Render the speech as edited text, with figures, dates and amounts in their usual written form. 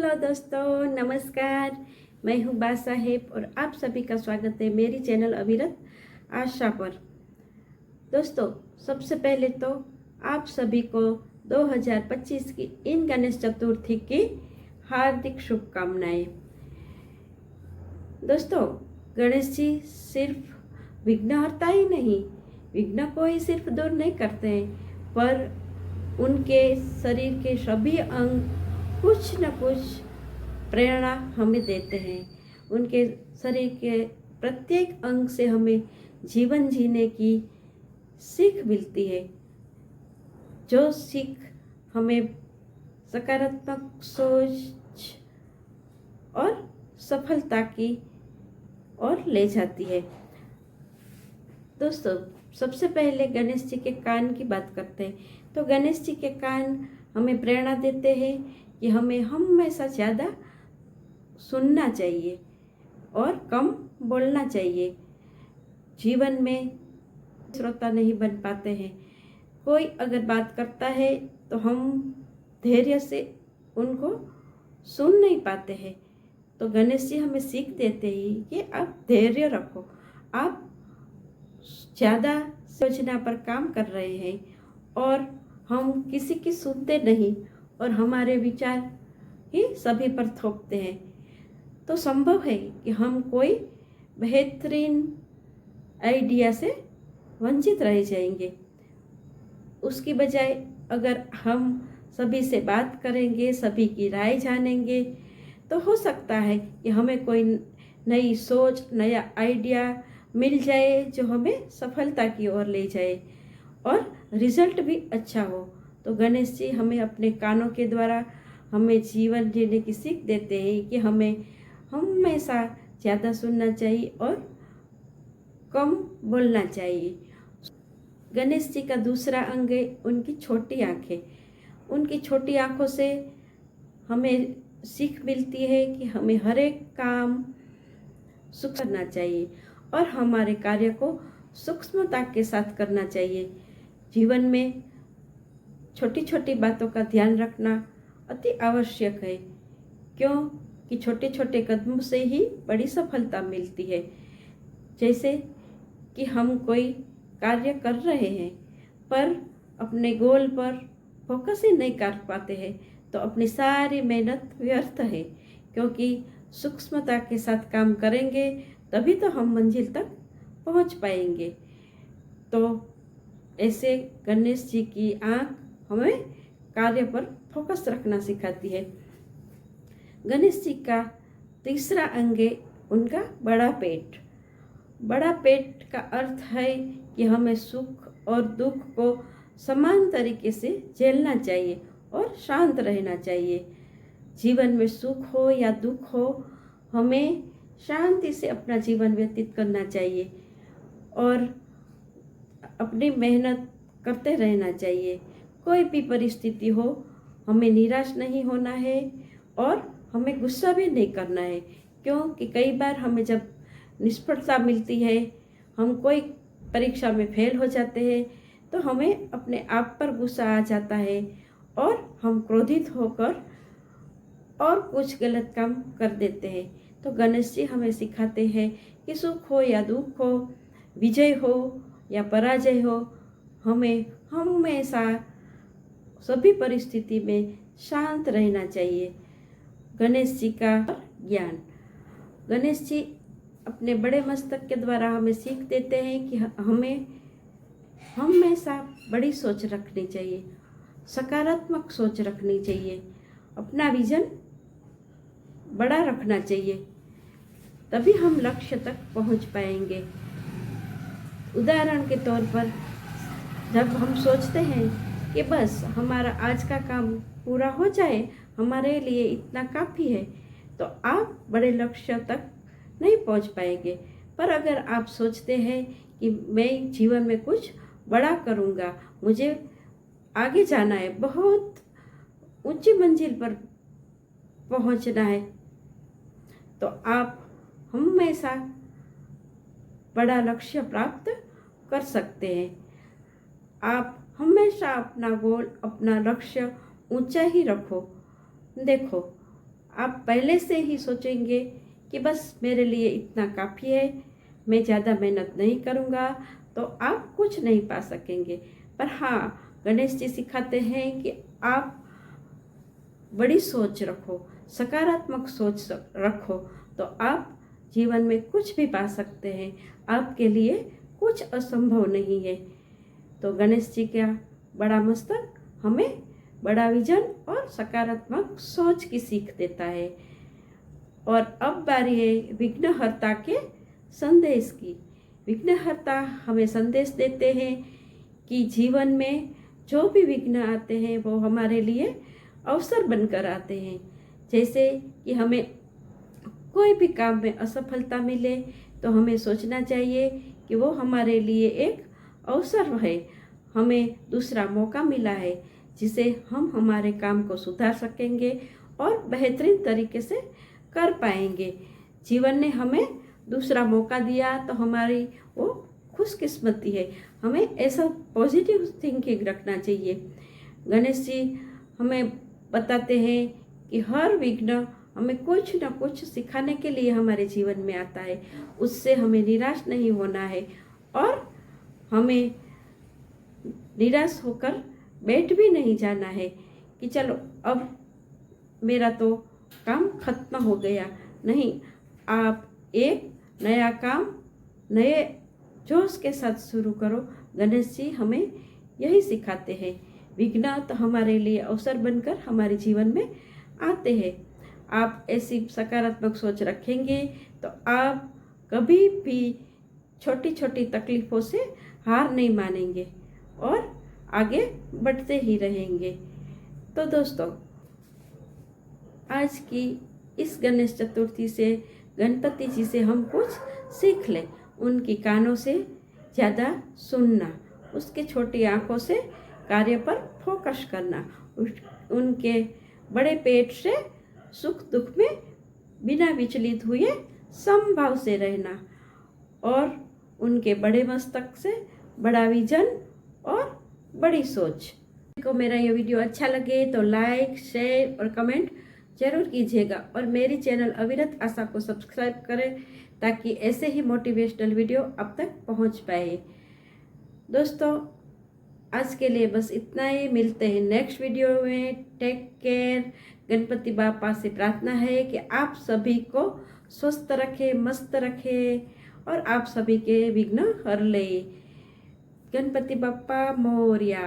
Hello दोस्तों, नमस्कार। मैं हूँ बा साहेब और आप सभी का स्वागत है मेरी चैनल अविरत आशा पर। दोस्तों, सबसे पहले तो आप सभी को 2025 की इन गणेश चतुर्थी की हार्दिक शुभकामनाएं। दोस्तों, गणेश जी सिर्फ विघ्नहर्ता ही नहीं, विघ्न को ही सिर्फ दूर नहीं करते हैं, पर उनके शरीर के सभी अंग कुछ न कुछ प्रेरणा हमें देते हैं। उनके शरीर के प्रत्येक अंग से हमें जीवन जीने की सीख मिलती है, जो सीख हमें सकारात्मक सोच और सफलता की ओर ले जाती है। दोस्तों, सबसे पहले गणेश जी के कान की बात करते हैं। तो गणेश जी के कान हमें प्रेरणा देते हैं कि हमें हमेशा ज़्यादा सुनना चाहिए और कम बोलना चाहिए। जीवन में श्रोता नहीं बन पाते हैं। कोई अगर बात करता है तो हम धैर्य से उनको सुन नहीं पाते हैं। तो गणेश जी हमें सीख देते हैं कि आप धैर्य रखो, आप ज़्यादा योजना पर काम कर रहे हैं और हम किसी की सुनते नहीं और हमारे विचार ही सभी पर थोपते हैं, तो संभव है कि हम कोई बेहतरीन आइडिया से वंचित रह जाएंगे। उसकी बजाय अगर हम सभी से बात करेंगे, सभी की राय जानेंगे, तो हो सकता है कि हमें कोई नई सोच, नया आइडिया मिल जाए जो हमें सफलता की ओर ले जाए और रिजल्ट भी अच्छा हो। तो गणेश जी हमें अपने कानों के द्वारा हमें जीवन जीने की सीख देते हैं कि हमें हमेशा ज़्यादा सुनना चाहिए और कम बोलना चाहिए। गणेश जी का दूसरा अंग है उनकी छोटी आँखें। उनकी छोटी आँखों से हमें सीख मिलती है कि हमें हर एक काम सुख करना चाहिए और हमारे कार्य को सूक्ष्मता के साथ करना चाहिए। जीवन में छोटी छोटी बातों का ध्यान रखना अति आवश्यक है, क्योंकि छोटे छोटे कदमों से ही बड़ी सफलता मिलती है। जैसे कि हम कोई कार्य कर रहे हैं पर अपने गोल पर फोकस ही नहीं कर पाते हैं, तो अपनी सारी मेहनत व्यर्थ है। क्योंकि सूक्ष्मता के साथ काम करेंगे तभी तो हम मंजिल तक पहुंच पाएंगे। तो ऐसे गणेश जी की आँख हमें कार्य पर फोकस रखना सिखाती है। गणेश जी का तीसरा अंग है उनका बड़ा पेट। बड़ा पेट का अर्थ है कि हमें सुख और दुख को समान तरीके से झेलना चाहिए और शांत रहना चाहिए। जीवन में सुख हो या दुख हो, हमें शांति से अपना जीवन व्यतीत करना चाहिए और अपनी मेहनत करते रहना चाहिए। कोई भी परिस्थिति हो, हमें निराश नहीं होना है और हमें गुस्सा भी नहीं करना है। क्योंकि कई बार हमें जब निष्फलता मिलती है, हम कोई परीक्षा में फेल हो जाते हैं, तो हमें अपने आप पर गुस्सा आ जाता है और हम क्रोधित होकर और कुछ गलत काम कर देते हैं। तो गणेश जी हमें सिखाते हैं कि सुख हो या दुख हो, विजय हो या पराजय हो, हमें हमेशा सभी परिस्थिति में शांत रहना चाहिए। गणेश जी का ज्ञान। गणेश जी अपने बड़े मस्तक के द्वारा हमें सीख देते हैं कि हमें हमेशा बड़ी सोच रखनी चाहिए, सकारात्मक सोच रखनी चाहिए, अपना विजन बड़ा रखना चाहिए, तभी हम लक्ष्य तक पहुंच पाएंगे। उदाहरण के तौर पर जब हम सोचते हैं कि बस हमारा आज का काम पूरा हो जाए, हमारे लिए इतना काफ़ी है, तो आप बड़े लक्ष्य तक नहीं पहुंच पाएंगे। पर अगर आप सोचते हैं कि मैं जीवन में कुछ बड़ा करूंगा, मुझे आगे जाना है, बहुत ऊंची मंजिल पर पहुंचना है, तो आप हमेशा बड़ा लक्ष्य प्राप्त कर सकते हैं। आप हमेशा अपना गोल, अपना लक्ष्य ऊंचा ही रखो। देखो, आप पहले से ही सोचेंगे कि बस मेरे लिए इतना काफ़ी है, मैं ज़्यादा मेहनत नहीं करूँगा, तो आप कुछ नहीं पा सकेंगे। पर हाँ, गणेश जी सिखाते हैं कि आप बड़ी सोच रखो, सकारात्मक सोच रखो, तो आप जीवन में कुछ भी पा सकते हैं। आपके लिए कुछ असंभव नहीं है। तो गणेश जी का बड़ा मस्तक हमें बड़ा विजन और सकारात्मक सोच की सीख देता है। और अब बारी है विघ्नहर्ता के संदेश की। विघ्नहर्ता हमें संदेश देते हैं कि जीवन में जो भी विघ्न आते हैं वो हमारे लिए अवसर बनकर आते हैं। जैसे कि हमें कोई भी काम में असफलता मिले तो हमें सोचना चाहिए कि वो हमारे लिए एक अवसर है, हमें दूसरा मौका मिला है जिसे हम हमारे काम को सुधार सकेंगे और बेहतरीन तरीके से कर पाएंगे। जीवन ने हमें दूसरा मौका दिया तो हमारी वो खुशकिस्मती है। हमें ऐसा पॉजिटिव थिंकिंग रखना चाहिए। गणेश जी हमें बताते हैं कि हर विघ्न हमें कुछ न कुछ सिखाने के लिए हमारे जीवन में आता है। उससे हमें निराश नहीं होना है और हमें निराश होकर बैठ भी नहीं जाना है कि चलो अब मेरा तो काम खत्म हो गया। नहीं, आप एक नया काम नए जोश के साथ शुरू करो। गणेश जी हमें यही सिखाते हैं। विघ्न तो हमारे लिए अवसर बनकर हमारे जीवन में आते हैं। आप ऐसी सकारात्मक सोच रखेंगे तो आप कभी भी छोटी छोटी तकलीफ़ों से हार नहीं मानेंगे और आगे बढ़ते ही रहेंगे। तो दोस्तों, आज की इस गणेश चतुर्थी से गणपति जी से हम कुछ सीख लें। उनकी कानों से ज़्यादा सुनना, उसके छोटी आँखों से कार्य पर फोकस करना, उनके बड़े पेट से सुख दुख में बिना विचलित हुए समभाव से रहना और उनके बड़े मस्तक से बड़ा विजन और बड़ी सोच। को मेरा ये वीडियो अच्छा लगे तो लाइक, शेयर और कमेंट जरूर कीजिएगा और मेरी चैनल अविरत आशा को सब्सक्राइब करें ताकि ऐसे ही मोटिवेशनल वीडियो अब तक पहुंच पाए। दोस्तों, आज के लिए बस इतना ही। मिलते हैं नेक्स्ट वीडियो में। Take care. गणपति बापा से प्रार्थना है कि आप सभी को स्वस्थ रखे, मस्त रखे और आप सभी के विघ्न हर ले। गणपति बापा मोरया।